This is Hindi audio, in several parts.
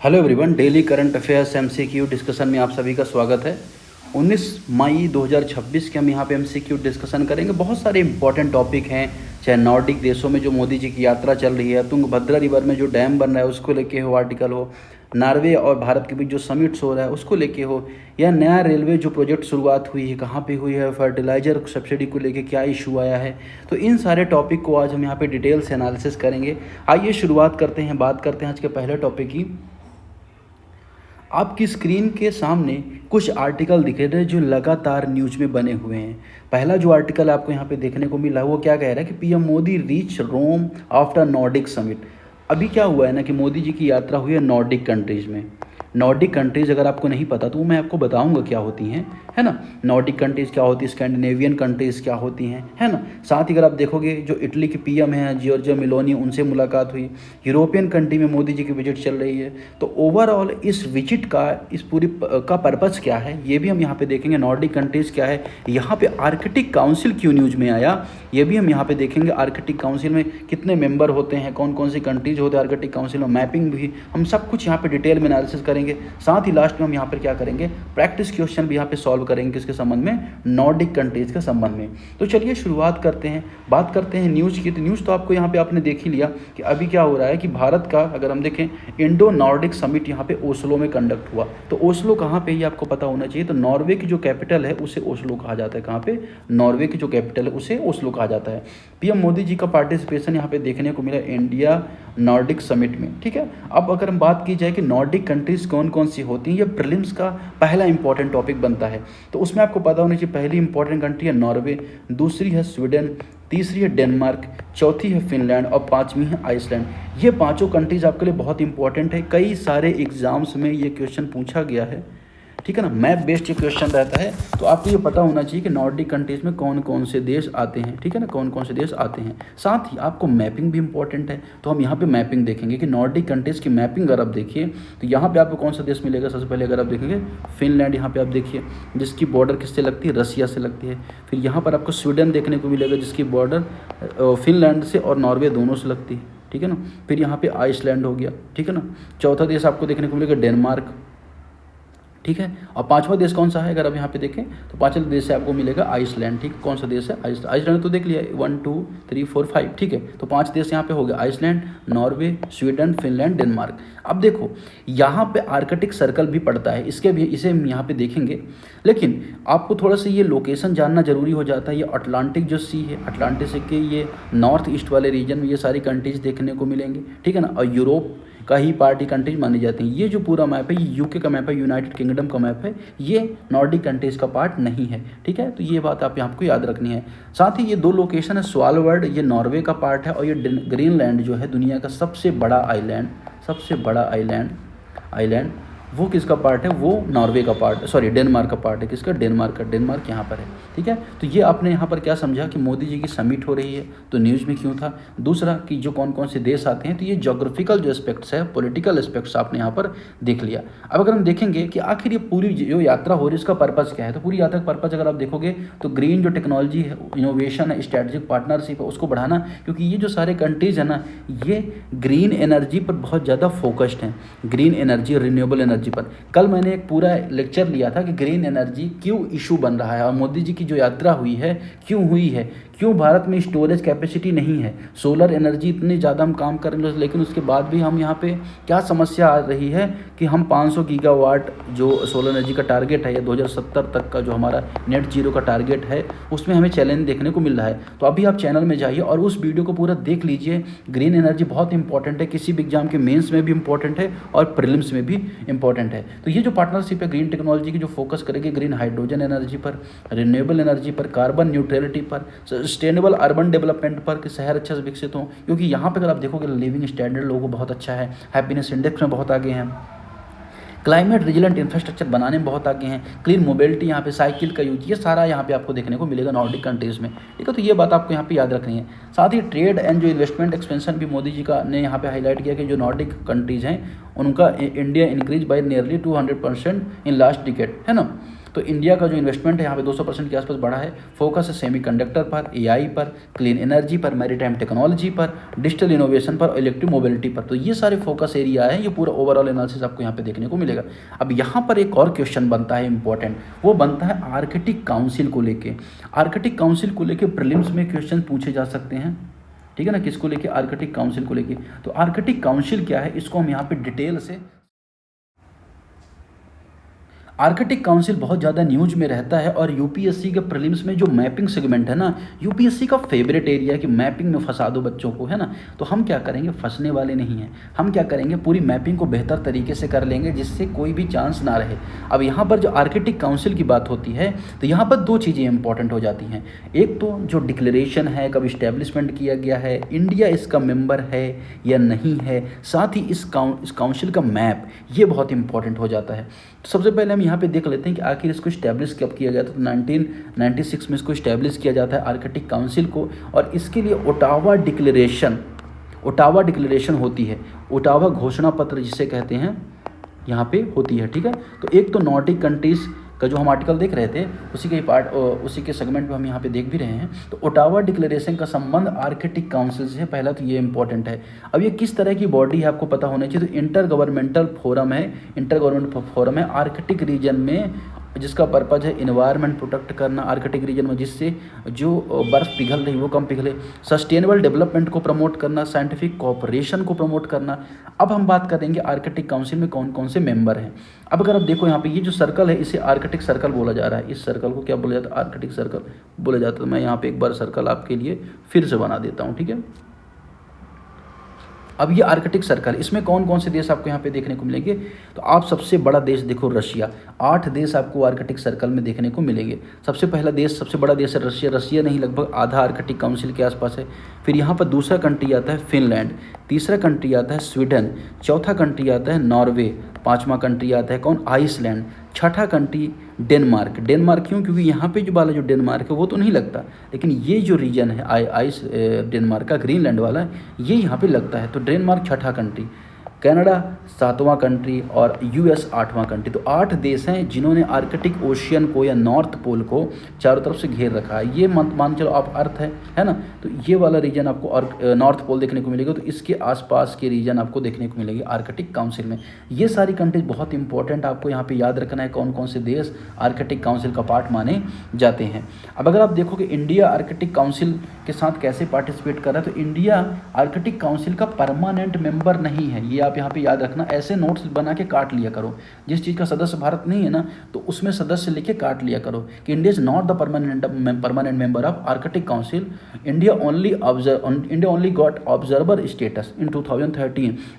Hello everyone, daily current affairs MCQ discussion में आप सभी का स्वागत है। 19 मई 2026 के हम यहाँ पे एमसीक्यू डिस्कशन करेंगे। बहुत सारे इंपॉर्टेंट टॉपिक हैं, चाहे नॉर्डिक देशों में जो मोदी जी की यात्रा चल रही है, तुंगभद्रा रिवर में जो डैम बन रहा है उसको लेके हो आर्टिकल हो, नॉर्वे और भारत के बीच जो समिट्स हो रहा है उसको लेके हो, या नया रेलवे जो प्रोजेक्ट शुरुआत हुई है कहाँ पे हुई है, फर्टिलाइजर सब्सिडी को लेके क्या इशू आया है, तो इन सारे टॉपिक को आज हम यहाँ पे डिटेल से एनालिसिस करेंगे। आइए शुरुआत करते हैं, बात करते हैं आज के पहले टॉपिक की। आपकी स्क्रीन के सामने कुछ आर्टिकल दिख रहे हैं जो लगातार न्यूज़ में बने हुए हैं। पहला जो आर्टिकल आपको यहाँ पे देखने को मिला वो क्या कह रहा है कि पीएम मोदी रीच रोम आफ्टर नॉर्डिक समिट। अभी क्या हुआ है ना कि मोदी जी की यात्रा हुई है नॉर्डिक कंट्रीज़ में। नॉर्डिक कंट्रीज़ अगर आपको नहीं पता तो मैं आपको बताऊंगा क्या होती हैं, है ना। नॉर्डिक कंट्रीज़ क्या होती है, स्कैंडिनेवियन कंट्रीज़ क्या होती हैं, है ना। साथ ही अगर आप देखोगे जो इटली की पीएम हैं जियोर्जिया मेलोनी, उनसे मुलाकात हुई। यूरोपियन कंट्री में मोदी जी की विजिट चल रही है। तो ओवरऑल इस विजिट का, इस पूरी का पर्पज़ क्या है ये भी हम यहाँ पे देखेंगे। नॉर्डिक कंट्रीज़ क्या है, यहाँ पे आर्कटिक काउंसिल क्यों न्यूज़ में आया ये भी हम यहाँ पे देखेंगे। आर्कटिक काउंसिल में कितने मेंबर होते हैं, कौन कौन सी कंट्रीज होते हैं आर्कटिक काउंसिल में, मैपिंग भी हम सब कुछ यहाँ पे डिटेल में एनालिसिस करेंगे। साथ ही लास्ट में हम यहाँ पर क्या करेंगे, प्रैक्टिस क्वेश्चन भी यहाँ पे सॉल्व करेंगे किसके संबंध में, नॉर्डिक कंट्रीज के संबंध में। तो चलिए शुरुआत करते हैं, बात करते हैं न्यूज़ की। तो न्यूज़ तो आपको यहाँ पे आपने देख ही लिया कि अभी क्या हो रहा है कि भारत का अगर हम देखें इंडो नॉर्डिक समिट यहाँ पे ओस्लो में कंडक्ट हुआ। तो ओस्लो कहाँ पे ये आपको पता होना चाहिए। तो नॉर्वे की जो कैपिटल है उसे ओस्लो कहा जाता है। कहाँ पे, नॉर्वे की जो कैपिटल है उसे ओस्लो कहा जाता है। पीएम मोदी जी का पार्टिसिपेशन यहाँ पे देखने को मिला इंडिया नॉर्डिक समिट में, ठीक है। अब अगर हम बात की जाए कि नॉर्डिक कंट्रीज कौन कौन सी होती हैं, ये प्रीलिम्स का पहला इंपॉर्टेंट टॉपिक बनता है। तो उसमें आपको पता होना चाहिए पहली इंपॉर्टेंट कंट्री है नॉर्वे, दूसरी है स्वीडन, तीसरी है डेनमार्क, चौथी है फिनलैंड और पांचवी है आइसलैंड। ये पांचों कंट्रीज आपके लिए बहुत इंपॉर्टेंट है। कई सारे एग्जाम्स में ये क्वेश्चन पूछा गया है, ठीक है ना। मैप बेस्ड क्वेश्चन रहता है। तो आपको ये पता होना चाहिए कि नॉर्डिक कंट्रीज में कौन कौन से देश आते हैं, ठीक है ना, कौन कौन से देश आते हैं। साथ ही आपको मैपिंग भी इंपॉर्टेंट है। तो हम यहाँ पे मैपिंग देखेंगे कि नॉर्डिक कंट्रीज की मैपिंग अगर आप देखिए तो यहाँ पे आपको कौन सा देश मिलेगा। सबसे पहले अगर आप देखेंगे फिनलैंड, यहाँ पे आप देखिए जिसकी बॉर्डर किससे लगती है, रसिया से लगती है। फिर यहाँ पर आपको स्वीडन देखने को मिलेगा जिसकी बॉर्डर फिनलैंड से और नॉर्वे दोनों से लगती है, ठीक है ना। फिर यहाँ पे आइसलैंड हो गया, ठीक है ना। चौथा देश आपको देखने को मिलेगा डेनमार्क, ठीक है। और पांचवा देश कौन सा है अगर आप यहाँ पे देखें तो पांचवा देश से आपको मिलेगा आइसलैंड, ठीक। कौन सा देश है, आइसलैंड तो देख लिया 1 2 3 4 5, ठीक है। तो 5 देश यहाँ पे हो गए, Iceland, Norway, Sweden, Finland, Denmark. अब देखो यहाँ पे आर्कटिक सर्कल भी पड़ता है, इसके भी इसे हम यहाँ पे देखेंगे। लेकिन आपको थोड़ा सा ये लोकेशन जानना जरूरी हो जाता है। ये अटलांटिक जो सी है, अटलांटिक सी के ये नॉर्थ ईस्ट वाले रीजन में ये सारी कंट्रीज देखने को मिलेंगी, ठीक है ना। और यूरोप का ही पार्टी कंट्रीज मानी जाती हैं। ये जो पूरा मैप है ये यूके का मैप है, यूनाइटेड किंगडम का मैप है, ये नॉर्डिक कंट्रीज का पार्ट नहीं है, ठीक है। तो ये बात आप यहाँ आपको याद रखनी है। साथ ही ये दो लोकेशन है, स्वालबर्ड ये नॉर्वे का पार्ट है और ये ग्रीनलैंड जो है दुनिया का सबसे बड़ा आइलैंड, सबसे बड़ा आइलैंड वो किसका पार्ट है, वो नॉर्वे का पार्ट, सॉरी डेनमार्क का पार्ट है। किसका, डेनमार्क का। डेनमार्क यहाँ पर है, ठीक है। तो ये आपने यहाँ पर क्या समझा कि मोदी जी की समिट हो रही है तो न्यूज़ में क्यों था। दूसरा कि जो कौन कौन से देश आते हैं, तो ये जोग्राफिकल जो एस्पेक्ट्स है, पॉलिटिकल एस्पेक्ट्स आपने यहाँ पर देख लिया। अब अगर हम देखेंगे कि आखिर ये पूरी जो यात्रा हो रही है इसका पर्पज़ क्या है, तो पूरी यात्रा का पर्पज़ अगर आप देखोगे तो ग्रीन जो टेक्नोलॉजी है, इनोवेशन है, स्ट्रेटेजिक पार्टनरशिप है, उसको बढ़ाना। क्योंकि ये जो सारे कंट्रीज है ना ये ग्रीन एनर्जी पर बहुत ज़्यादा फोकस्ड हैं, ग्रीन एनर्जी, रिन्यूएबल एनर्जी पर। कल मैंने एक पूरा लेक्चर लिया था कि ग्रीन एनर्जी क्यों इशू बन रहा है और मोदी जी की जो यात्रा हुई है क्यों हुई है, क्यों भारत में स्टोरेज कैपेसिटी नहीं है। सोलर एनर्जी इतनी ज़्यादा हम काम कर रहे हैं लेकिन उसके बाद भी हम यहाँ पे क्या समस्या आ रही है कि हम 500 गीगावाट जो सोलर एनर्जी का टारगेट है या 2070 तक का जो हमारा नेट जीरो का टारगेट है उसमें हमें चैलेंज देखने को मिल रहा है। तो अभी आप चैनल में जाइए और उस वीडियो को पूरा देख लीजिए। ग्रीन एनर्जी बहुत इंपॉर्टेंट है, किसी भी एग्जाम के मेंस में भी इंपॉर्टेंट है और प्रीलिम्स में भी इंपॉर्टेंट है। तो ये जो पार्टनरशिप है ग्रीन टेक्नोलॉजी की जो फोकस करेगी ग्रीन हाइड्रोजन एनर्जी पर, रिन्यूएबल एनर्जी पर, कार्बन न्यूट्रलिटी पर, सस्टेनेबल अर्बन डेवलपमेंट पर कि शहर अच्छे से विकसित हों। क्योंकि यहाँ पे अगर आप देखोगे लिविंग स्टैंडर्ड लोगों को बहुत अच्छा है, हैप्पीनेस इंडेक्स में बहुत आगे हैं, क्लाइमेट रिजिलेंट इंफ्रास्ट्रक्चर बनाने में बहुत आगे हैं, क्लीन मोबिलिटी यहाँ पे, साइकिल का यूज, ये सारा यहाँ पे आपको देखने को मिलेगा नॉर्डिक कंट्रीज़ में, ठीक है। तो ये बात आपको यहाँ पे याद रखनी है। साथ ही ट्रेड एंड जो इन्वेस्टमेंट एक्सपेंशन भी मोदी जी का ने यहाँ पे हाईलाइट किया कि जो नॉर्डिक कंट्रीज़ हैं उनका India increase by nearly 200% in last decade, है ना। तो इंडिया का जो इन्वेस्टमेंट है यहाँ पे 200% के आसपास बढ़ा है। फोकस है सेमीकंडक्टर पर, एआई पर, क्लीन एनर्जी पर, मैरीटाइम टेक्नोलॉजी पर, डिजिटल इनोवेशन पर, इलेक्ट्रिक मोबिलिटी पर। तो ये सारे फोकस एरिया है, ये पूरा ओवरऑल एनालिसिस आपको यहाँ पे देखने को मिलेगा। अब यहाँ पर एक और क्वेश्चन बनता है इंपॉर्टेंट, वो बनता है आर्कटिक काउंसिल को लेके। आर्कटिक काउंसिल को लेके प्रीलिम्स में क्वेश्चन पूछे जा सकते हैं, ठीक है ना, किसको लेके, आर्कटिक काउंसिल को लेके। तो आर्कटिक काउंसिल क्या है, इसको हम यहाँ पे डिटेल से, आर्कटिक काउंसिल बहुत ज़्यादा न्यूज में रहता है और यूपीएससी के प्रीलिम्स में जो मैपिंग सेगमेंट है ना, यूपीएससी का फेवरेट एरिया है कि मैपिंग में फंसा दो बच्चों को, है ना। तो हम क्या करेंगे, फंसने वाले नहीं हैं, हम क्या करेंगे, पूरी मैपिंग को बेहतर तरीके से कर लेंगे जिससे कोई भी चांस ना रहे। अब यहाँ पर जो आर्कटिक काउंसिल की बात होती है तो यहाँ पर दो चीज़ें इंपॉर्टेंट हो जाती हैं। एक तो जो डिक्लेरेशन है, कब इस्टेब्लिशमेंट किया गया है, इंडिया इसका मेंबर है या नहीं है, साथ ही इस काउंसिल का मैप, ये बहुत इंपॉर्टेंट हो जाता है। तो सबसे पहले हम यहाँ पे देख लेते हैं कि आखिर इसको इस्टेब्लिश कब किया गया था। तो 1996 में इसको इस्टेब्लिश किया जाता है आर्कटिक काउंसिल को, और इसके लिए ओटावा डिक्लेरेशन होती है, ओटावा घोषणा पत्र जिसे कहते हैं, यहाँ पे होती है, ठीक है। तो एक तो नॉर्डिक कंट्रीज़ का जो हम आर्टिकल देख रहे थे उसी के पार्ट, उसी के सेगमेंट में हम यहाँ पे देख भी रहे हैं। तो ओटावा डिक्लेरेशन का संबंध आर्कटिक काउंसिल से है, पहला तो ये इंपॉर्टेंट है। अब ये किस तरह की बॉडी है आपको पता होना चाहिए। तो इंटर गवर्नमेंटल फोरम है आर्कटिक रीजन में, जिसका पर्पज है इन्वायरमेंट प्रोटेक्ट करना आर्कटिक रीजन में, जिससे जो बर्फ़ पिघल रही वो कम पिघले, सस्टेनेबल डेवलपमेंट को प्रमोट करना, साइंटिफिक कोऑपरेशन को प्रमोट करना। अब हम बात करेंगे आर्कटिक काउंसिल में कौन कौन से मेंबर हैं। अब अगर आप देखो यहाँ पे ये जो सर्कल है इसे आर्कटिक सर्कल बोला जा रहा है, इस सर्कल को क्या बोला जाता है, आर्कटिक सर्कल बोला जाता है। तो मैं यहाँ पे एक बार सर्कल आपके लिए फिर से बना देता हूँ, ठीक है। अब ये आर्कटिक सर्कल, इसमें कौन कौन से देश आपको यहाँ पे देखने को मिलेंगे। तो आप सबसे बड़ा देश देखो रशिया, 8 देश आपको आर्कटिक सर्कल में देखने को मिलेंगे। सबसे पहला देश, सबसे बड़ा देश है रशिया, रशिया नहीं लगभग आधा आर्कटिक काउंसिल के आसपास है। फिर यहाँ पर दूसरा कंट्री आता है फिनलैंड, तीसरा कंट्री आता है स्वीडन, चौथा कंट्री आता है नॉर्वे, पाँचवा कंट्री आता है कौन, आइसलैंड, छठा कंट्री डेनमार्क। डेनमार्क क्यों, क्योंकि यहाँ पे जो वाला जो डेनमार्क है वो तो नहीं लगता, लेकिन ये जो रीजन है आइस डेनमार्क का, ग्रीनलैंड वाला, ये यहाँ पे लगता है। तो डेनमार्क छठा कंट्री, कनाडा 7वां कंट्री और यूएस 8वां कंट्री। तो 8 देश हैं जिन्होंने आर्कटिक ओशियन को या नॉर्थ पोल को चारों तरफ से घेर रखा है। ये मान चलो आप अर्थ है ना, तो ये वाला रीजन आपको और नॉर्थ पोल देखने को मिलेगा। तो इसके आसपास के रीजन आपको देखने को मिलेगी आर्कटिक काउंसिल में। ये सारी कंट्रीज बहुत इंपॉर्टेंट, आपको यहाँ पे याद रखना है कौन कौन से देश आर्कटिक काउंसिल का पार्ट माने जाते हैं। अब अगर आप देखो कि इंडिया आर्कटिक काउंसिल के साथ कैसे पार्टिसिपेट कर रहा है, तो इंडिया आर्कटिक काउंसिल का परमानेंट मेंबर नहीं है। ये आप यहाँ पे याद रखना, ऐसे नोट्स बना के काट लिया करो। जिस चीज़ का सदस्य भारत नहीं है ना, तो उसमें सदस्य लिखे काट लिया करो कि India is not the permanent member of Arctic council. India only got observer status in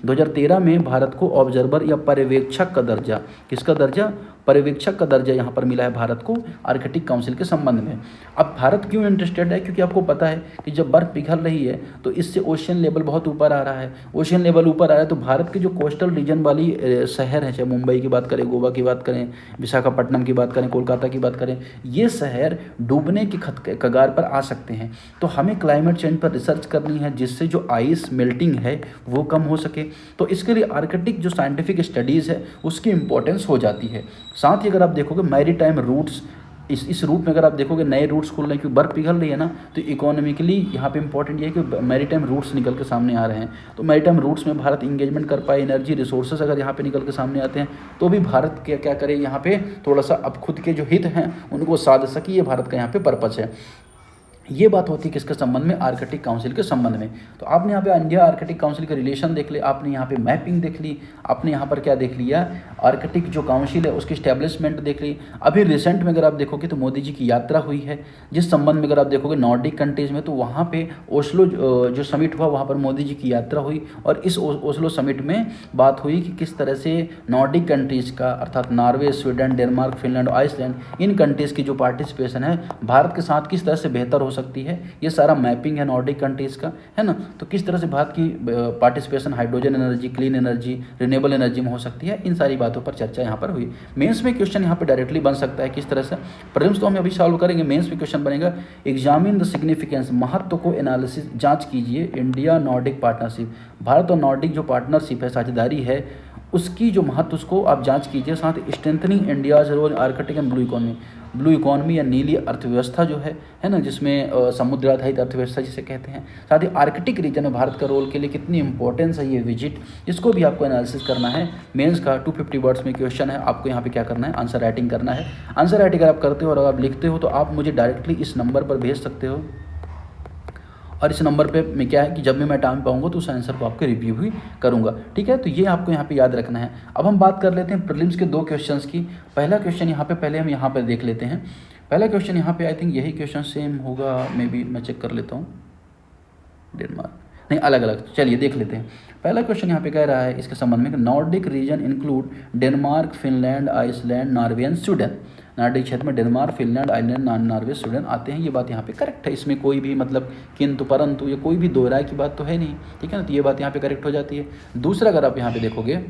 2013 में भारत को ऑब्जर्वर या पर्यवेक्षक का दर्जा, किसका दर्जा, पर्यवेक्षक का दर्जा यहाँ पर मिला है भारत को आर्कटिक काउंसिल के संबंध में। अब भारत क्यों इंटरेस्टेड है, क्योंकि आपको पता है कि जब बर्फ़ पिघल रही है तो इससे ओशियन लेवल बहुत ऊपर आ रहा है। ओशियन लेवल ऊपर आ रहा है तो भारत के जो कोस्टल रीजन वाली शहर हैं, चाहे मुंबई की बात करें, गोवा की बात करें, विशाखापट्टनम की बात करें, कोलकाता की बात करें, ये शहर डूबने की कगार पर आ सकते हैं। तो हमें क्लाइमेट चेंज पर रिसर्च करनी है जिससे जो आइस मेल्टिंग है वो कम हो सके। तो इसके लिए आर्कटिक जो साइंटिफिक स्टडीज़ है उसकी इंपॉर्टेंस हो जाती है। साथ ही अगर आप देखोगे मैरीटाइम रूट्स, इस रूट में अगर आप देखोगे नए रूट्स खुल रहे हैं, क्योंकि बर्फ़ पिघल रही है ना, तो इकोनॉमिकली यहाँ पे इंपॉर्टेंट ये है कि मैरीटाइम रूट्स निकल के सामने आ रहे हैं। तो मैरीटाइम रूट्स में भारत इंगेजमेंट कर पाए, एनर्जी रिसोर्सेज अगर यहाँ पे निकल के सामने आते हैं तो भी भारत क्या करे, यहाँ पे थोड़ा सा अब खुद के जो हित हैं उनको साध सके, ये भारत का यहाँ पे पर्पस है। ये बात होती है किसके संबंध में, आर्कटिक काउंसिल के संबंध में। तो आपने यहाँ पे इंडिया आर्कटिक काउंसिल के रिलेशन देख ले, आपने यहाँ पे मैपिंग देख ली, आपने यहाँ पर क्या देख लिया, आर्कटिक जो काउंसिल है उसकी स्टैब्लिशमेंट देख ली। अभी रिसेंट में अगर आप देखोगे तो मोदी जी की यात्रा हुई है, जिस संबंध में अगर आप देखोगे नॉर्डिक कंट्रीज़ में, तो वहाँ पे ओस्लो जो समिट हुआ वहाँ पर मोदी जी की यात्रा हुई, और इस ओस्लो समिट में बात हुई कि किस तरह से नॉर्डिक कंट्रीज़ का, अर्थात Norway, Sweden, Denmark, Finland, Iceland, इन कंट्रीज़ की जो पार्टिसिपेशन है भारत के साथ किस तरह से बेहतर हो सकती है। ये सारा मैपिंग है नॉर्डिक कंट्रीज़ का, है ना। तो किस तरह से भारत की participation hydrogen energy, clean energy, renewable energy में हो सकती है, इन सारी बातों पर चर्चा यहाँ पर हुई। मेंस में क्वेश्चन यहाँ पे डायरेक्टली बन सकता है किस तरह से, प्रीलिम्स तो हम अभी सॉल्व करेंगे, मेंस में क्वेश्चन बनेगा एग्जामिन द सिग्निफिकेंस, महत्व को एनालिसिस जांच कीजिए, इंडिया नॉर्डिक पार्टनरशिप, भारत और नॉर्डिक जो पार्टनरशिप है, साझेदारी है, उसकी जो महत्व उसको आप जांच कीजिए। साथ ही strengthening India's role Arctic and blue economy या नीली अर्थव्यवस्था जो है ना, जिसमें समुद्र आधारित अर्थव्यवस्था जिसे कहते हैं। साथ ही आर्कटिक रीजन में भारत का रोल के लिए कितनी इंपॉर्टेंस है ये विजिट, इसको भी आपको एनालिसिस करना है। मेंस का 250 वर्ड्स में क्वेश्चन है, आपको यहाँ पे क्या करना है, आंसर राइटिंग करना है। आंसर राइटिंग अगर आप करते हो और अगर आप लिखते हो तो आप मुझे डायरेक्टली इस नंबर पर भेज सकते हो, और इस नंबर पे मैं क्या है कि जब भी मैं टाइम पाऊंगा तो उस आंसर को आपके रिव्यू भी करूंगा, ठीक है। तो ये आपको यहाँ पे याद रखना है। अब हम बात कर लेते हैं प्रीलिम्स के 2 क्वेश्चंस की। पहला क्वेश्चन यहाँ पे पहले हम यहाँ पर देख लेते हैं। पहला क्वेश्चन यहाँ पे आई थिंक यही क्वेश्चन सेम होगा, मे बी मैं चेक कर लेता हूँ। डेनमार्क नहीं, अलग अलग, चलिए देख लेते हैं। पहला क्वेश्चन यहाँ पे कह रहा है इसके संबंध में, Nordic region include Denmark, Finland, Iceland, Norway and Sweden. Nordic क्षेत्र में Denmark, Finland, Iceland, Norway, Sweden आते हैं। ये बात यहाँ पे करेक्ट है, इसमें कोई भी मतलब किंतु परंतु या कोई भी दो राय की बात तो है नहीं, ठीक है ना। तो ये बात यहाँ पे करेक्ट हो जाती है। दूसरा अगर आप यहाँ पे देखोगे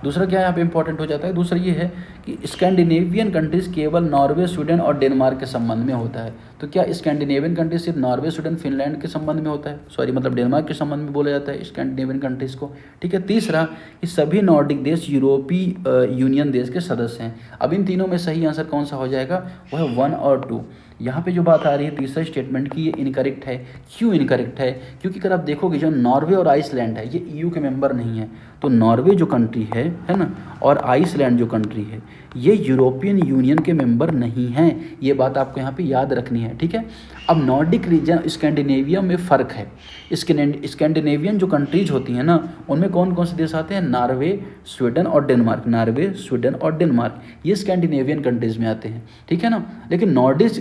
दूसरा क्या यहाँ पे इंपॉर्टेंट हो जाता है, दूसरा ये है कि स्कैंडिनेवियन कंट्रीज केवल नॉर्वे, स्वीडन और डेनमार्क के संबंध में होता है। तो क्या स्कैंडिनेवियन कंट्रीज सिर्फ नॉर्वे, स्वीडन, फिनलैंड के संबंध में होता है, सॉरी मतलब डेनमार्क के संबंध में बोला जाता है स्कैंडिनेवियन कंट्रीज को, ठीक है। तीसरा कि सभी नॉर्डिक देश यूरोपीय यूनियन देश के सदस्य हैं। अब इन तीनों में सही आंसर कौन सा हो जाएगा, वो है 1 और 2। यहाँ पे जो बात आ रही है तीसरा स्टेटमेंट की, ये इनकरेक्ट है। क्यों इनकरेक्ट है, क्योंकि अगर आप देखोगे जो नॉर्वे और आइसलैंड है ये ईयू के मेंबर नहीं है। तो नॉर्वे जो कंट्री है ना, और आइसलैंड जो कंट्री है ये यूरोपियन यूनियन के मेंबर नहीं हैं। ये बात आपको यहाँ पे याद रखनी है, ठीक है। अब नॉर्डिक रीजन स्कैंडिनेविया में फ़र्क है। स्कैंडिनेवियन जो कंट्रीज होती हैं ना, उनमें कौन कौन से देश आते हैं, नॉर्वे, स्वीडन और डेनमार्क। नॉर्वे, स्वीडन और डेनमार्क ये स्कैंडिनेवियन कंट्रीज़ में आते हैं, ठीक है ना। लेकिन नॉर्डिक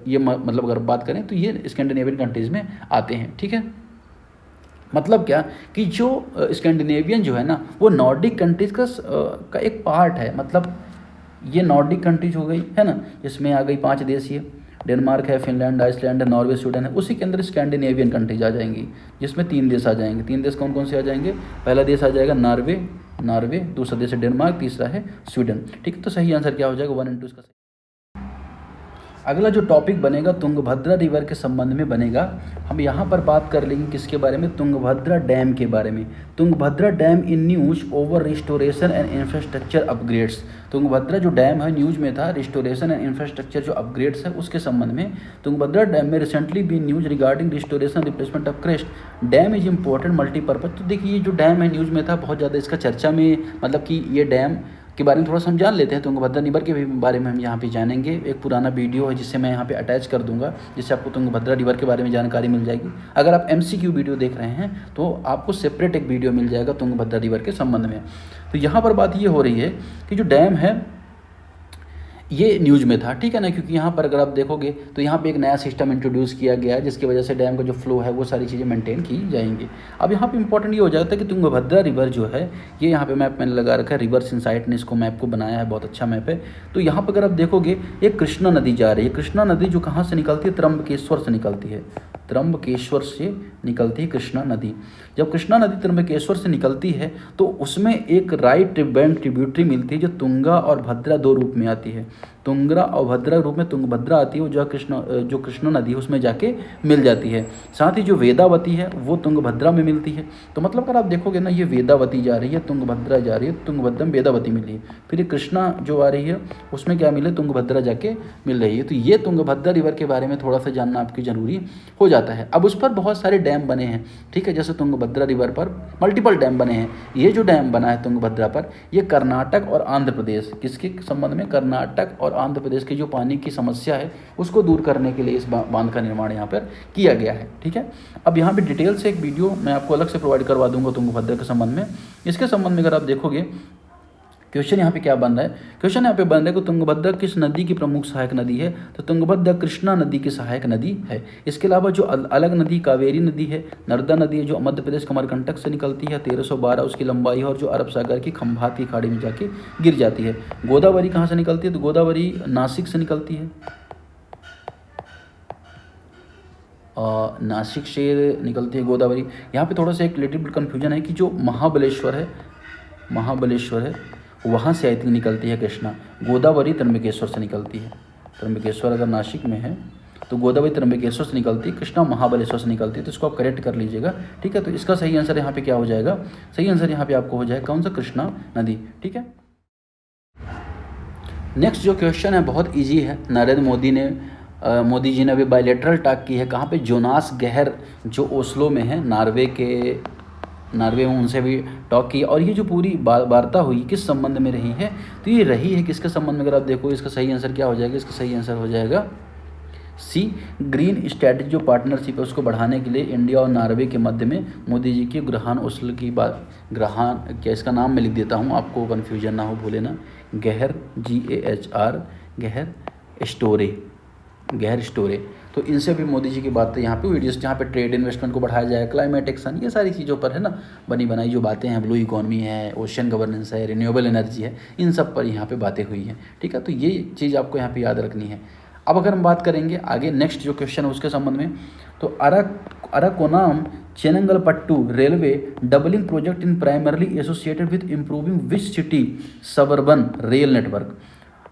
ये मतलब अगर बात करें तो ये स्कैंडिनेवियन कंट्रीज़ में आते हैं, ठीक है। मतलब क्या कि जो स्कैंडिनेवियन जो है ना वो नॉर्डिक कंट्रीज का एक पार्ट है। मतलब ये नॉर्डिक कंट्रीज हो गई है ना, जिसमें आ गई 5 देश, ये डेनमार्क है, फिनलैंड, आइसलैंड है, नॉर्वे, स्वीडन है। उसी के अंदर स्कैंडिनेवियन कंट्रीज आ जाएंगी, जिसमें 3 देश आ जाएंगे। 3 देश कौन कौन से आ जाएंगे, पहला देश आ जाएगा नॉर्वे, दूसरा देश है डेनमार्क, तीसरा है स्वीडन, ठीक है। तो सही आंसर क्या हो जाएगा, 1 और 2 इसका। अगला जो टॉपिक बनेगा तुंगभद्रा रिवर के संबंध में बनेगा। हम यहाँ पर बात कर लेंगे किसके बारे में, तुंगभद्रा डैम के बारे में। Tungabhadra dam in news over restoration and infrastructure upgrades. Tungabhadra जो डैम है न्यूज में था, रिस्टोरेशन एंड इंफ्रास्ट्रक्चर जो अपग्रेड्स है उसके संबंध में। तुंगभद्रा डैम में recently be news regarding restoration replacement of crest dam is important multipurpose. तो देखिए ये जो डैम है न्यूज में था, बहुत ज़्यादा इसका चर्चा में, मतलब कि ये डैम के बारे में थोड़ा सा हम जान लेते हैं। तुंगभद्रा रिवर के भी बारे में हम यहाँ पे जानेंगे। एक पुराना वीडियो है जिससे मैं यहाँ पे अटैच कर दूंगा, जिससे आपको तुंगभद्रा रिवर के बारे में जानकारी मिल जाएगी। अगर आप MCQ वीडियो देख रहे हैं तो आपको सेपरेट एक वीडियो मिल जाएगा तुंगभद्रा रिवर के संबंध में। तो यहाँ पर बात ये हो रही है कि जो डैम है ये न्यूज़ में था, ठीक है ना, क्योंकि यहाँ पर अगर आप देखोगे तो यहाँ पे एक नया सिस्टम इंट्रोड्यूस किया गया है, जिसकी वजह से डैम का जो फ्लो है वो सारी चीज़ें मेंटेन की जाएंगी। अब यहाँ पे इंपॉर्टेंट ये हो जाता है कि तुंगभद्रा रिवर जो है ये यहाँ पे मैप मैंने लगा रखा है, रिवर्स इनसाइट ने इसको मैप को बनाया है, बहुत अच्छा मैप है। तो यहाँ पर अगर आप देखोगे ये कृष्णा नदी जा रही है। कृष्णा नदी जो कहाँ से निकलती है, त्र्यंबकेश्वर से निकलती है। त्र्यंबकेश्वर से निकलती है कृष्णा नदी। जब कृष्णा नदी त्र्यंबकेश्वर से निकलती है तो उसमें एक राइट बैंक ट्रिब्यूटरी मिलती है जो तुंगा और भद्रा 2 रूप में आती है। तुंगरा और भद्रा रूप में तुंगभद्रा आती है, वो जो कृष्णा नदी है उसमें जाके मिल जाती है। साथ ही जो वेदावती है वो तुंगभद्रा में मिलती है। तो मतलब अगर आप देखोगे ना, ये वेदावती जा रही है, तुंगभद्रा जा रही है, तुंगभद्रा में वेदावती मिली है, फिर ये कृष्णा जो आ रही है उसमें क्या मिले, तुंगभद्रा जाके मिल रही है। तो ये तुंगभद्रा रिवर के बारे में थोड़ा सा जानना आपकी ज़रूरी हो जाता है। अब उस पर बहुत सारे डैम बने हैं, ठीक है, जैसे तुंगभद्रा रिवर पर मल्टीपल डैम बने हैं। ये जो डैम बना है तुंगभद्रा पर, ये कर्नाटक और आंध्र प्रदेश, किसके संबंध में, कर्नाटक और आंध्र प्रदेश की जो पानी की समस्या है उसको दूर करने के लिए इस बांध का निर्माण यहाँ पर किया गया है, ठीक है। अब यहाँ पे डिटेल से एक वीडियो मैं आपको अलग से प्रोवाइड करवा दूंगा तुंगभद्रा के संबंध में। इसके संबंध में अगर आप देखोगे क्वेश्चन यहाँ पे क्या बन रहा है, क्वेश्चन यहाँ पे बन रहा है कि तुंगभद्रा किस नदी की प्रमुख सहायक नदी है। तो तुंगभद्रा कृष्णा नदी की सहायक नदी है। इसके अलावा जो अलग नदी कावेरी नदी है, नर्मदा नदी है जो मध्य प्रदेश कमरकंटक से निकलती है, 1312 उसकी लंबाई है, और जो अरब सागर की खंभात की खाड़ी में जाके गिर जाती है। गोदावरी कहाँ से निकलती है, तो गोदावरी नासिक से निकलती है, नासिक से निकलती है गोदावरी। यहाँ पे थोड़ा सा एक लिटिल बिट कन्फ्यूजन है कि जो महाबलेश्वर है वहाँ से आई थिंक निकलती है कृष्णा। गोदावरी त्र्यंबकेश्वर से निकलती है। त्र्यंबकेश्वर अगर नासिक में है तो गोदावरी त्र्यंबकेश्वर से निकलती है, कृष्णा महाबलेश्वर से निकलती है, तो इसको आप करेक्ट कर लीजिएगा। ठीक है, तो इसका सही आंसर यहाँ पे क्या हो जाएगा, सही आंसर यहाँ पे आपको हो जाएगा कौन सा, कृष्णा नदी। ठीक है, नेक्स्ट जो क्वेश्चन है बहुत इजी है। नरेंद्र मोदी जी ने अभी बायलेटरल टॉक की है, कहाँ पे, जोनास गहर जो ओस्लो में है, नार्वे में, उनसे भी टॉक की। और ये जो पूरी वार्ता हुई किस संबंध में रही है, तो ये रही है किसके संबंध में, अगर आप देखो इसका सही आंसर क्या हो जाएगा, इसका सही आंसर हो जाएगा सी, ग्रीन स्ट्रेटजी जो पार्टनरशिप है उसको बढ़ाने के लिए इंडिया और नॉर्वे के मध्य में मोदी जी की ग्रहान ओस्लो की बात, ग्रहान क्या, इसका नाम मैं लिख देता हूँ आपको कन्फ्यूजन ना हो, भूले ना, गहर GAHR, गहर स्टोरे। तो इनसे भी मोदी जी की बातें यहाँ पे वीडियोस, जहाँ पे ट्रेड इन्वेस्टमेंट को बढ़ाया जाए, क्लाइमेट एक्शन, ये सारी चीज़ों पर है ना बनी बनाई जो बातें हैं, ब्लू इकोनॉमी है, ओशन गवर्नेंस है, रिन्यूएबल एनर्जी है, इन सब पर यहाँ पे बातें हुई हैं। ठीक है, तो ये चीज़ आपको यहाँ पे याद रखनी है। अब अगर हम बात करेंगे आगे नेक्स्ट जो क्वेश्चन है उसके संबंध में, तो Arakkonam Chengalpattu railway doubling project in primarily associated with improving which city suburban rail network.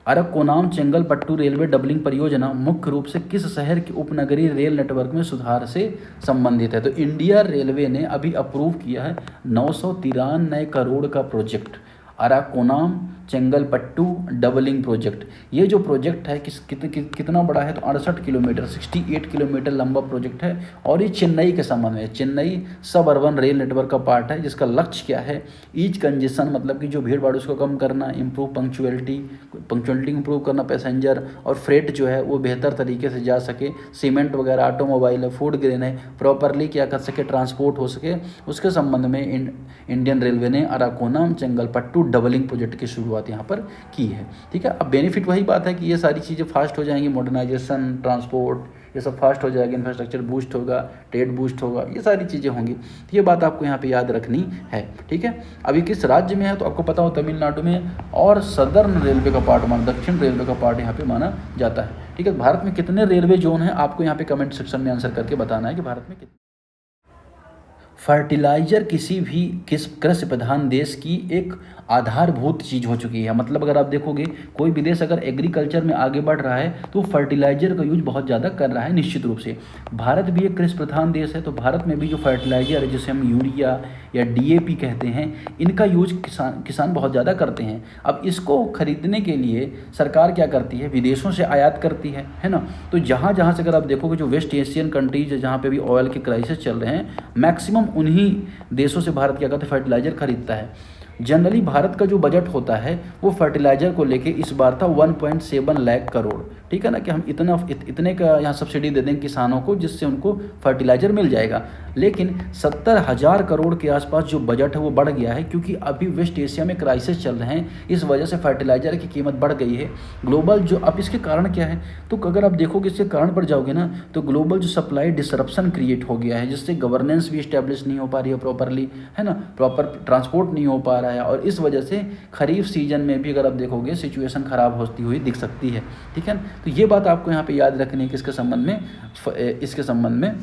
Arakkonam Chengalpattu railway doubling परियोजना मुख्य रूप से किस शहर के उपनगरीय रेल नेटवर्क में सुधार से संबंधित है। तो इंडिया रेलवे ने अभी अप्रूव किया है 993 करोड़ का प्रोजेक्ट, अराकोनाम चेंगलपट्टू डबलिंग प्रोजेक्ट। ये जो प्रोजेक्ट है कितना बड़ा है, तो 68 किलोमीटर 68 किलोमीटर लंबा प्रोजेक्ट है, और ये चेन्नई के संबंध में, चेन्नई सब अर्बन रेल नेटवर्क का पार्ट है, जिसका लक्ष्य क्या है, ईज कंजेशन मतलब कि जो भीड़ भाड़ उसको कम करना, इम्प्रूव पंक्चुअलिटी इंप्रूव करना, पैसेंजर और फ्रेट जो है वो बेहतर तरीके से जा सके, सीमेंट वगैरह, ऑटोमोबाइल है, फूड ग्रेन है, प्रॉपरली क्या कर सके, ट्रांसपोर्ट हो सके, उसके संबंध में इंडियन रेलवे ने अराकोनाम चेंगलपट्टू डबलिंग प्रोजेक्ट की शुरुआत यहाँ पर की है। ठीक है, अब बेनिफिट वही बात है कि ये सारी चीज़ें फास्ट हो जाएंगी, मॉडर्नाइजेशन, ट्रांसपोर्ट, ये सब फास्ट हो जाएगा, इंफ्रास्ट्रक्चर बूस्ट होगा, ट्रेड बूस्ट होगा, ये सारी चीज़ें होंगी। तो ये बात आपको यहाँ पे याद रखनी है। ठीक है, अभी किस राज्य में है, तो आपको पता हो तमिलनाडु में, और सदर्न रेलवे का पार्ट माना, दक्षिण रेलवे का पार्ट यहाँ पे माना जाता है। ठीक है, भारत में कितने रेलवे जोन है, आपको यहाँ पे कमेंट सेक्शन में आंसर करके बताना है कि भारत में कितने। फर्टिलाइज़र किस कृषि प्रधान देश की एक आधारभूत चीज़ हो चुकी है। मतलब अगर आप देखोगे कोई भी देश अगर एग्रीकल्चर में आगे बढ़ रहा है तो फर्टिलाइज़र का यूज बहुत ज़्यादा कर रहा है। निश्चित रूप से भारत भी एक कृषि प्रधान देश है, तो भारत में भी जो फर्टिलाइज़र है जिसे हम यूरिया या DAP कहते हैं, इनका यूज किसान बहुत ज़्यादा करते हैं। अब इसको खरीदने के लिए सरकार क्या करती है, विदेशों से आयात करती है ना। तो जहाँ जहाँ से अगर आप देखोगे जो वेस्ट एशियन कंट्रीज है जहाँ पे भी ऑयल के क्राइसिस चल रहे हैं, मैक्सिमम उन्हीं देशों से भारत क्या करता है, फर्टिलाइज़र खरीदता है। जनरली भारत का जो बजट होता है वो फर्टिलाइज़र को लेके इस बार था 1.7 लाख करोड़। ठीक है ना, कि हम इतने का यहाँ सब्सिडी दे देंगे किसानों को जिससे उनको फर्टिलाइज़र मिल जाएगा। लेकिन 70,000 करोड़ के आसपास जो बजट है वो बढ़ गया है, क्योंकि अभी वेस्ट एशिया में क्राइसिस चल रहे हैं, इस वजह से फर्टिलाइज़र की कीमत बढ़ गई है ग्लोबल। जो अब इसके कारण क्या है, तो अगर आप देखोगे इसके कारण पर जाओगे ना, तो ग्लोबल जो सप्लाई डिसरप्शन क्रिएट हो गया है, जिससे गवर्नेंस भी इस्टेब्लिश नहीं हो पा रही है प्रॉपरली, है ना, प्रॉपर ट्रांसपोर्ट नहीं हो पा रहा है, और इस वजह से खरीफ सीजन में भी अगर आप देखोगे सिचुएशन ख़राब होती हुई दिख सकती है। ठीक है, तो ये बात आपको यहाँ पे याद रखनी है किसके संबंध में, इसके संबंध में,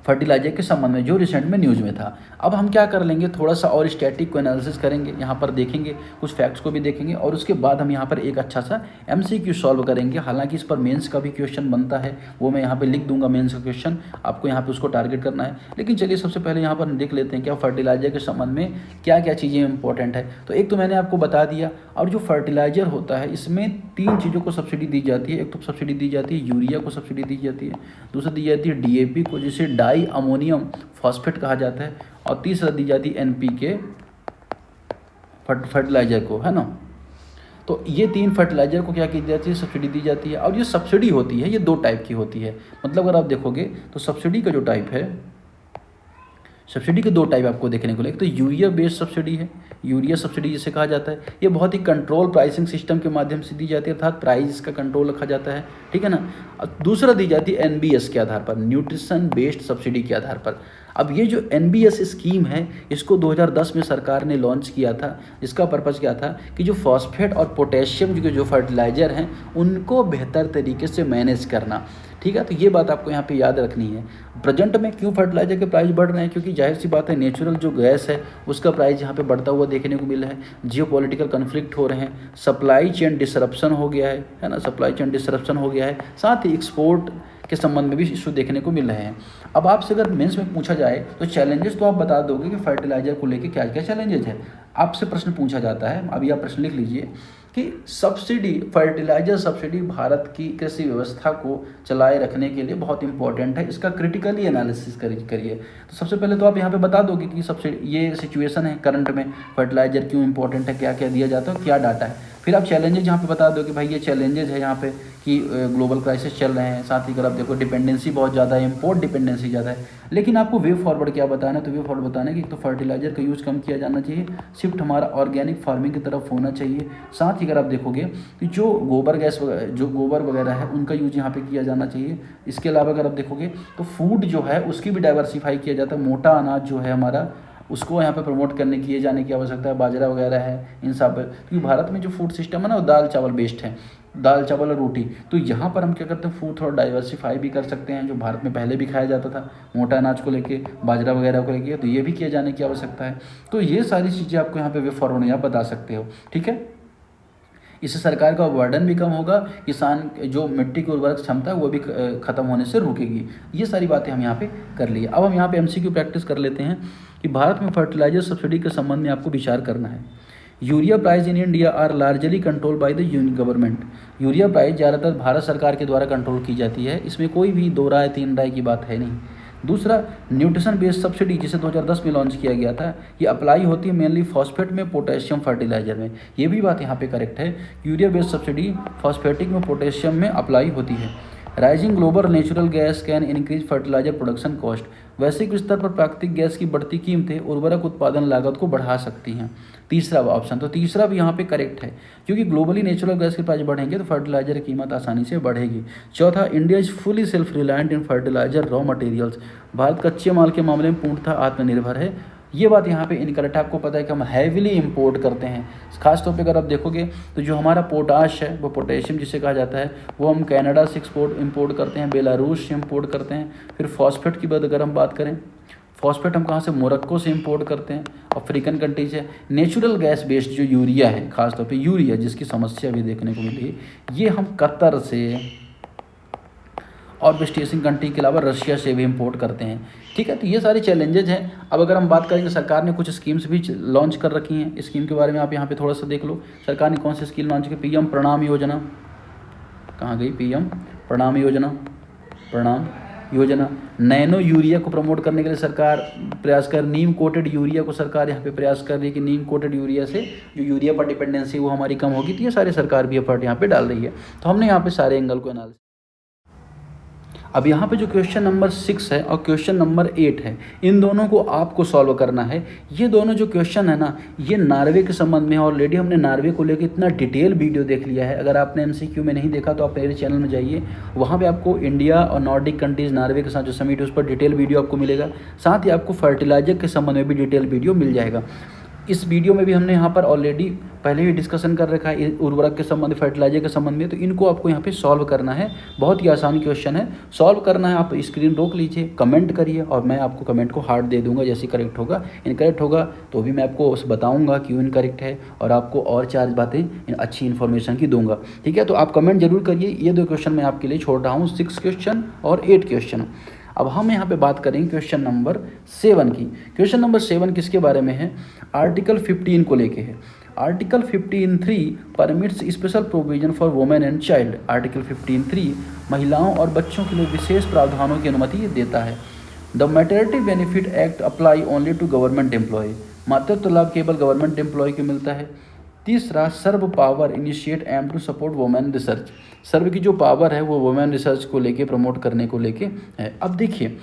फर्टिलाइजर के संबंध में जो रिसेंट में न्यूज़ में था। अब हम क्या कर लेंगे, थोड़ा सा और स्टैटिक को एनालिसिस करेंगे, यहाँ पर देखेंगे कुछ फैक्ट्स को भी देखेंगे, और उसके बाद हम यहाँ पर एक अच्छा सा MCQ सॉल्व करेंगे। हालांकि इस पर मेंस का भी क्वेश्चन बनता है, वो मैं यहाँ पे लिख दूंगा मेंस का क्वेश्चन, आपको यहाँ पे उसको टारगेट करना है। लेकिन चलिए सबसे पहले यहाँ पर देख लेते हैं क्या फर्टिलाइजर के संबंध में क्या क्या चीज़ें इंपॉर्टेंट है। तो एक तो मैंने आपको बता दिया, और जो फर्टिलाइजर होता है इसमें 3 चीज़ों को सब्सिडी दी जाती है। एक तो सब्सिडी दी जाती है यूरिया को सब्सिडी दी जाती है, दूसरी दी जाती है DAP को जिसे डाई अमोनियम फॉस्फेट कहा जाता है, और तीसरा दी जाती है NPK फर्टिलाइजर को, है ना। तो ये 3 फर्टिलाइजर को क्या की जाती है, सब्सिडी दी जाती है। और ये सब्सिडी होती है ये 2 टाइप की होती है। मतलब अगर आप देखोगे तो सब्सिडी का जो टाइप है, सब्सिडी के 2 टाइप आपको देखने को, एक तो यूरिया बेस्ड सब्सिडी है, यूरिया सब्सिडी जिसे कहा जाता है, ये बहुत ही कंट्रोल प्राइसिंग सिस्टम के माध्यम से दी जाती है, अर्थात प्राइस का कंट्रोल रखा जाता है। ठीक है ना। और दूसरा दी जाती है NBS के आधार पर, न्यूट्रिशन बेस्ड सब्सिडी के आधार पर। अब ये जो NBS स्कीम है इसको 2010 में सरकार ने लॉन्च किया था। इसका पर्पज़ क्या था कि जो फॉस्फेट और पोटेशियम जो फर्टिलाइज़र हैं उनको बेहतर तरीके से मैनेज करना। ठीक है, तो ये बात आपको यहाँ पे याद रखनी है। प्रेजेंट में क्यों फर्टिलाइजर के प्राइस बढ़ रहे हैं, क्योंकि जाहिर सी बात है नेचुरल जो गैस है उसका प्राइस यहाँ पे बढ़ता हुआ देखने को मिल रहा है, जियोपॉलिटिकल कन्फ्लिक्ट हो रहे हैं, सप्लाई चेन डिसरप्शन हो गया है ना, सप्लाई चेन डिसरप्शन हो गया है, साथ ही एक्सपोर्ट के संबंध में भी इशू देखने को मिल रहे हैं। अब आपसे अगर मेंस में पूछा जाए तो चैलेंजेस तो आप बता दोगे कि फर्टिलाइजर को लेके क्या क्या चैलेंजेस है। आपसे प्रश्न पूछा जाता है, अभी आप प्रश्न लिख लीजिए कि सब्सिडी, फर्टिलाइजर सब्सिडी भारत की कृषि व्यवस्था को चलाए रखने के लिए बहुत इंपॉर्टेंट है, इसका क्रिटिकली एनालिसिस करिए। तो सबसे पहले तो आप यहाँ पे बता दोगे कि सब्सिडी, ये सिचुएशन है करंट में, फर्टिलाइजर क्यों इंपॉर्टेंट है, क्या क्या दिया जाता है, क्या डाटा है। फिर आप चैलेंजेस यहाँ पे बता दो कि भाई ये चैलेंजेस है यहाँ पे कि ग्लोबल क्राइसिस चल रहे हैं, साथ ही अगर आप देखो डिपेंडेंसी बहुत ज़्यादा है, इम्पोर्ट डिपेंडेंसी ज़्यादा है। लेकिन आपको वे फॉरवर्ड क्या बताना है, तो वे फॉरवर्ड बताना है कि एक तो फर्टिलाइजर का यूज़ कम किया जाना चाहिए, शिफ्ट हमारा ऑर्गेनिक फार्मिंग की तरफ होना चाहिए। साथ ही अगर आप देखोगे कि जो गोबर गैस जो गोबर वगैरह है उनका यूज़ यहाँ पे किया जाना चाहिए। इसके अलावा अगर आप देखोगे तो फूड जो है उसकी भी डाइवर्सिफाई किया जाता है, मोटा अनाज जो है हमारा उसको यहाँ पे प्रमोट करने किए जाने की आवश्यकता है, बाजरा वगैरह है इन सब, क्योंकि भारत में जो फूड सिस्टम है ना वो दाल चावल बेस्ड है, दाल चावल और रोटी। तो यहाँ पर हम क्या करते हैं, फूड थोड़ा डाइवर्सिफाई भी कर सकते हैं, जो भारत में पहले भी खाया जाता था मोटा अनाज को लेके, बाजरा वगैरह को लेके, तो ये भी किए जाने की आवश्यकता है। तो ये सारी चीज़ें आपको यहाँ पे वे फॉरवर्ड में आप बता सकते हो, ठीक है। इससे सरकार का बर्डन भी कम होगा, किसान जो मिट्टी की उर्वरक क्षमता है वो भी खत्म होने से रुकेगी। ये सारी बातें हम यहाँ पे कर लिए। अब हम यहाँ पे एमसीक्यू प्रैक्टिस कर लेते हैं कि भारत में फर्टिलाइजर सब्सिडी के संबंध में आपको विचार करना है। Urea price in India are largely control by the union government. Urea price ज़्यादातर भारत सरकार के द्वारा कंट्रोल की जाती है, इसमें कोई भी दो राय तीन राय की बात है नहीं। दूसरा, न्यूट्रिशन बेस्ड सब्सिडी जिसे 2010 में लॉन्च किया गया था, ये अप्लाई होती है मेनली फॉस्फेट में, पोटेशियम फर्टिलाइजर में। ये भी बात यहाँ पे करेक्ट है, यूरिया बेस्ड सब्सिडी फॉस्फेटिक में, पोटेशियम में अप्लाई होती है। Rising global natural gas can increase fertiliser production cost. वैश्विक स्तर पर प्राकृतिक गैस की बढ़ती कीमतें उर्वरक उत्पादन लागत को बढ़ा सकती हैं। तीसरा ऑप्शन, तो तीसरा भी यहाँ पे करेक्ट है, क्योंकि ग्लोबली नेचुरल गैस के प्राइस बढ़ेंगे तो फर्टिलाइजर की कीमत आसानी से बढ़ेगी। चौथा, India is fully self reliant in fertiliser raw materials. भारत कच्चे माल के मामले में पूर्णतः आत्मनिर्भर है। ये बात यहाँ पे इनकरेक्ट है। आपको पता है कि हम हैविली इंपोर्ट करते हैं, खासतौर पे अगर आप देखोगे तो जो हमारा पोटाश है, वो पोटेशियम जिसे कहा जाता है, वो हम कनाडा से इंपोर्ट करते हैं, बेलारूस से इंपोर्ट करते हैं। फिर फॉस्फेट की बात अगर हम बात करें, फॉस्फेट हम कहाँ से, मोरक्को से इंपोर्ट करते हैं, अफ्रीकन कंट्री से। नेचुरल गैस बेस्ड जो यूरिया है, खासतौर पे यूरिया जिसकी समस्या भी देखने को मिली, ये हम कतर से और वेस्ट एशियन कंट्री के अलावा रशिया से भी इंपोर्ट करते हैं, ठीक है। तो ये सारे चैलेंजेज हैं। अब अगर हम बात करेंगे, सरकार ने कुछ स्कीम्स भी लॉन्च कर रखी हैं, स्कीम के बारे में आप यहाँ पे थोड़ा सा देख लो। सरकार ने कौन सी स्कीम लॉन्च की, पीएम प्रणाम योजना, कहाँ गई पीएम प्रणाम योजना। नैनो यूरिया को प्रमोट करने के लिए सरकार प्रयास कर, नीम कोटेड यूरिया को सरकार यहाँ पे प्रयास कर रही है कि नीम कोटेड यूरिया से जो यूरिया पर डिपेंडेंसी वो हमारी कम होगी। तो ये सारे सरकार भी एफर्ट यहाँ पे डाल रही है। तो हमने यहाँ पे सारे एंगल को एनालिसिस। अब यहाँ पे जो क्वेश्चन नंबर 6 है और क्वेश्चन नंबर 8 है, इन दोनों को आपको सॉल्व करना है। ये दोनों जो क्वेश्चन है ना, ये नॉर्वे के संबंध में है। ऑलरेडी हमने नॉर्वे को लेकर इतना डिटेल वीडियो देख लिया है। अगर आपने एमसीक्यू में नहीं देखा तो आप मेरे चैनल में जाइए, वहाँ पे आपको इंडिया और नॉर्डिक कंट्रीज़ नॉर्वे के साथ जो समिट है उस पर डिटेल वीडियो आपको मिलेगा। साथ ही आपको फर्टिलाइजर के संबंध में भी डिटेल वीडियो मिल जाएगा। इस वीडियो में भी हमने यहाँ पर ऑलरेडी पहले ही डिस्कशन कर रखा है उर्वरक के संबंध, फर्टिलाइजर के संबंध में। तो इनको आपको यहाँ पे सॉल्व करना है। बहुत ही आसान क्वेश्चन है, सॉल्व करना है। आप स्क्रीन रोक लीजिए, कमेंट करिए और मैं आपको कमेंट को हार्ट दे दूंगा जैसे करेक्ट होगा। इनकरेक्ट होगा तो भी मैं आपको बताऊंगा क्यों इनकरेक्ट है और आपको और 4 बातें अच्छी इन्फॉर्मेशन की दूंगा, ठीक है। तो आप कमेंट जरूर करिए। ये 2 क्वेश्चन मैं आपके लिए छोड़ रहा हूँ, 6 क्वेश्चन और 8 क्वेश्चन। अब हम यहाँ पे बात करेंगे क्वेश्चन नंबर 7 की। क्वेश्चन नंबर 7 किसके बारे में है, आर्टिकल 15 को लेके है। Article 15(3) permits special provision for women and child. Article 15(3) महिलाओं और बच्चों के लिए विशेष प्रावधानों की अनुमति देता है। The maternity benefit act apply only to government employ. मातृत्व लाभ केवल गवर्नमेंट एम्प्लॉय को मिलता है। तीसरा, SERB power initiate aim to support women research. SERB की जो पावर है वो वुमेन रिसर्च को लेके, प्रमोट करने को लेके है। अब देखिए,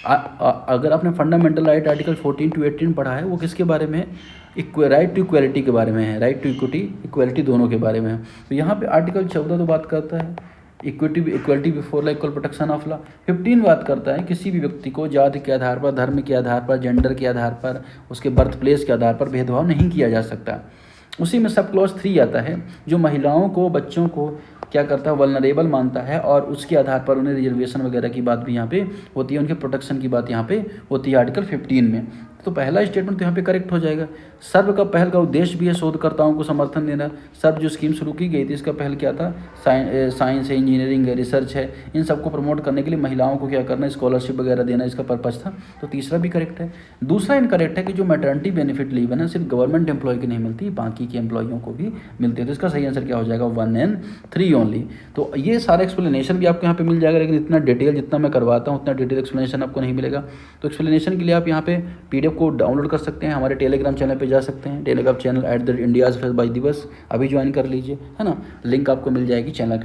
अगर आपने फंडामेंटल राइट आर्टिकल 14 to 18 पढ़ा है, वो किसके बारे में है, राइट टू इक्वलिटी के बारे में है। राइट टू इक्वलिटी दोनों के बारे में है। तो यहाँ पे आर्टिकल 14 तो बात करता है equality before law, equal protection of law. 15 बात करता है किसी भी व्यक्ति को जाति के आधार पर, धर्म के आधार पर, जेंडर के आधार पर, उसके बर्थ प्लेस के आधार पर भेदभाव नहीं किया जा सकता। उसी में सब क्लॉज 3 आता है जो महिलाओं को, बच्चों को क्या करता है, वल्नरेबल मानता है और उसके आधार पर उन्हें रिजर्वेशन वगैरह की बात भी यहाँ पे होती है, उनके प्रोटेक्शन की बात यहाँ पे होती है आर्टिकल 15 में। तो पहला स्टेटमेंट तो यहाँ पे करेक्ट हो जाएगा। सर्व का पहल का उद्देश्य भी है शोधकर्ताओं को समर्थन देना। सर्व जो स्कीम शुरू की गई थी इसका पहल क्या था, साइंस है, इंजीनियरिंग है, रिसर्च है, इन सबको प्रमोट करने के लिए महिलाओं को क्या करना, स्कॉलरशिप वगैरह देना, इसका पर्पज था। तो तीसरा भी करेक्ट है। दूसरा इनकरेक्ट है कि जो मैटरनिटी बेनिफिट लीव है ना सिर्फ गवर्नमेंट एम्प्लॉय की नहीं मिलती, बाकी के एम्प्लॉयों को भी मिलती है। तो इसका सही आंसर क्या हो जाएगा, 1 and 3 ओनली। तो ये सारा एक्सप्लेनेशन भी आपको यहाँ पे मिल जाएगा, लेकिन इतना डिटेल जितना मैं करवाता हूँ उतना डिटेल एक्सप्लेनेशन आपको नहीं मिलेगा। तो एक्सप्लेनेशन के लिए आप यहाँ पे PDF को डाउनलोड कर सकते हैं, हमारे टेलीग्राम चैनल पे जा सकते हैं, टेलीग्राम चैनल @indias by दिवस, अभी ज्वाइन कर लीजिए, है ना। लिंक आपको मिल जाएगी चैनल के